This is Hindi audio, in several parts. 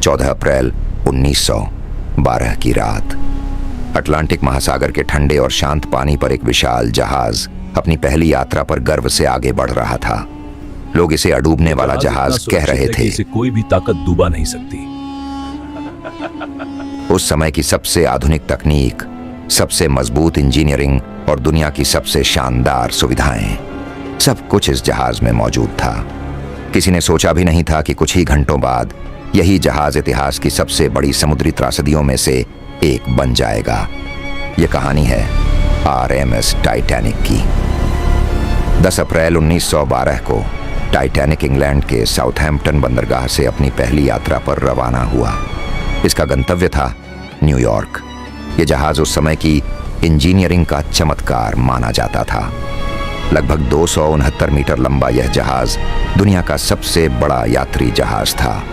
14 अप्रैल 1912 की रात अटलांटिक महासागर के ठंडे और शांत पानी पर एक विशाल जहाज अपनी पहली यात्रा पर गर्व से आगे बढ़ रहा था। लोग इसे अडूबने वाला जहाज कह रहे थे। इसे कोई भी ताकत डुबा नहीं सकती। उस समय की सबसे आधुनिक तकनीक, सबसे मजबूत इंजीनियरिंग और दुनिया की सबसे शानदार सुविधाएं, सब कुछ इस जहाज में मौजूद था। किसी ने सोचा भी नहीं था कि कुछ ही घंटों बाद यही जहाज इतिहास की सबसे बड़ी समुद्री त्रासदियों में से एक बन जाएगा। यह कहानी है RMS टाइटैनिक की। 10 अप्रैल 1912 को टाइटैनिक इंग्लैंड के साउथहैम्पटन बंदरगाह से अपनी पहली यात्रा पर रवाना हुआ। इसका गंतव्य था न्यूयॉर्क। यह जहाज उस समय की इंजीनियरिंग का चमत्कार माना जाता था। लगभग 269 मीटर लंबा यह जहाज दुनिया का सबसे बड़ा यात्री जहाज था।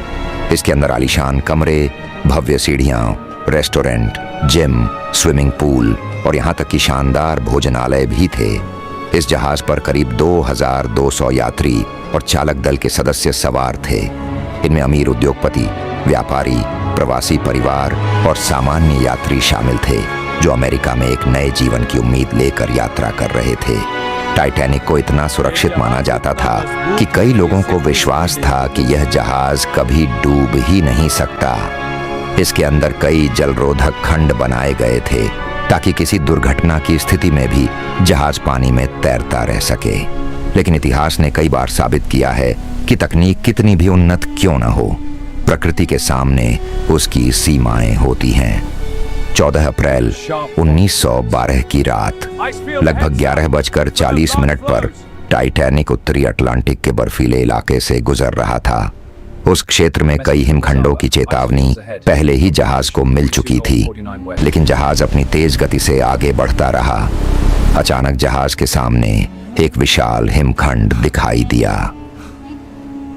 इसके अंदर आलीशान कमरे, भव्य सीढ़ियां, रेस्टोरेंट, जिम, स्विमिंग पूल और यहाँ तक कि शानदार भोजनालय भी थे। इस जहाज पर करीब 2200 यात्री और चालक दल के सदस्य सवार थे। इनमें अमीर उद्योगपति, व्यापारी, प्रवासी परिवार और सामान्य यात्री शामिल थे, जो अमेरिका में एक नए जीवन की उम्मीद लेकर यात्रा कर रहे थे। टाइटैनिक को इतना सुरक्षित माना जाता था कि कई लोगों को विश्वास था कि यह जहाज कभी डूब ही नहीं सकता। इसके अंदर कई जलरोधक खंड बनाए गए थे ताकि किसी दुर्घटना की स्थिति में भी जहाज पानी में तैरता रह सके। लेकिन इतिहास ने कई बार साबित किया है कि तकनीक कितनी भी उन्नत क्यों न हो, प्रकृति के सामने उसकी सीमाएं होती हैं। 14 अप्रैल 1912 की रात लगभग 11:40 पर टाइटैनिक उत्तरी अटलांटिक के बर्फीले इलाके से गुजर रहा था। उस क्षेत्र में कई हिमखंडों की चेतावनी पहले ही जहाज को मिल चुकी थी, लेकिन जहाज अपनी तेज गति से आगे बढ़ता रहा। अचानक जहाज के सामने एक विशाल हिमखंड दिखाई दिया।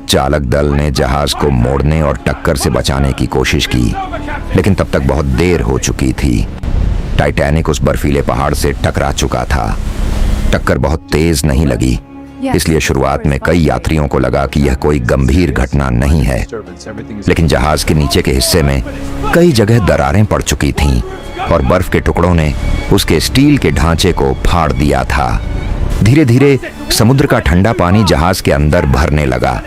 चालक दल ने जहाज को मोड़ने और टक्कर से बचाने की कोशिश की, लेकिन तब तक बहुत देर हो चुकी थी। टाइटैनिक उस बर्फीले पहाड़ से टकरा चुका था। टक्कर बहुत तेज नहीं लगी, इसलिए शुरुआत में कई यात्रियों को लगा कि यह कोई गंभीर घटना नहीं है। लेकिन जहाज के नीचे के हिस्से में कई जगह दरारें पड़ चुकी थीं और बर्फ के टुकड़ों ने उसके स्टील के ढांचे को फाड़ दिया था। धीरे धीरे समुद्र का ठंडा पानी जहाज के अंदर भरने लगा।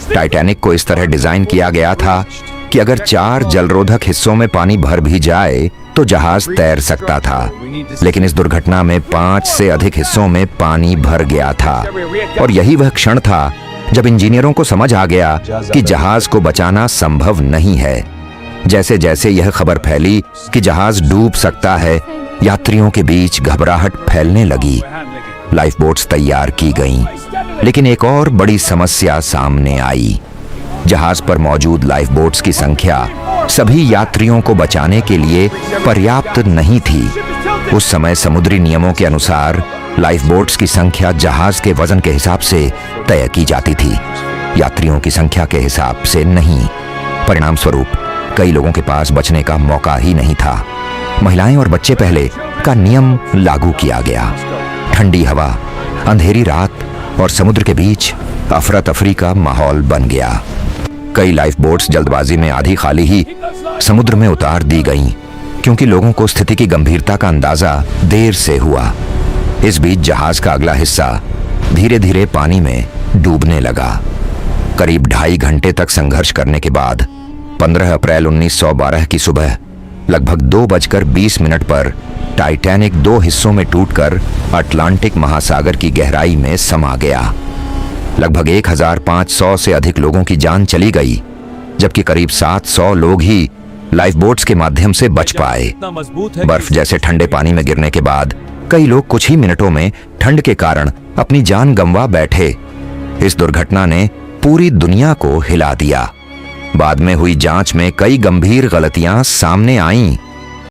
टाइटैनिक को इस तरह डिजाइन किया गया था कि अगर 4 जलरोधक हिस्सों में पानी भर भी जाए तो जहाज तैर सकता था, लेकिन इस दुर्घटना में 5 से अधिक हिस्सों में पानी भर गया था। और यही वह क्षण था जब इंजीनियरों को समझ आ गया कि जहाज को बचाना संभव नहीं है। जैसे जैसे यह खबर फैली कि जहाज डूब सकता है, यात्रियों के बीच घबराहट फैलने लगी। लाइफ बोट्स तैयार की गईं, लेकिन एक और बड़ी समस्या सामने आई। जहाज पर मौजूद लाइफ बोट्स की संख्या सभी यात्रियों को बचाने के लिए पर्याप्त नहीं थी। उस समय समुद्री नियमों के अनुसार लाइफ बोट्स की संख्या जहाज के वजन के हिसाब से तय की जाती थी, यात्रियों की संख्या के हिसाब से नहीं। परिणाम स्वरूप कई लोगों के पास बचने का मौका ही नहीं था। महिलाएं और बच्चे पहले का नियम लागू किया गया। ठंडी हवा, अंधेरी रात और समुद्र के बीच अफरा तफरी का माहौल बन गया। कई लाइफ बोट्स जल्दबाजी में आधी खाली ही समुद्र में उतार दी गईं, क्योंकि लोगों को स्थिति की गंभीरता का अंदाजा देर से हुआ। इस बीच जहाज का अगला हिस्सा धीरे धीरे पानी में डूबने लगा। करीब 2.5 घंटे तक संघर्ष करने के बाद 15 अप्रैल 1912 की सुबह लगभग 2:20 पर टाइटैनिक 2 हिस्सों में टूटकर अटलांटिक महासागर की गहराई में समा गया। लगभग 1500 से अधिक लोगों की जान चली गई, जबकि करीब 700 लोग ही लाइफ बोट्स के माध्यम से बच पाए। बर्फ जैसे ठंडे पानी में गिरने के बाद कई लोग कुछ ही मिनटों में ठंड के कारण अपनी जान गंवा बैठे। इस दुर्घटना ने पूरी दुनिया को हिला दिया। बाद में हुई जांच में कई गंभीर गलतियां सामने आईं।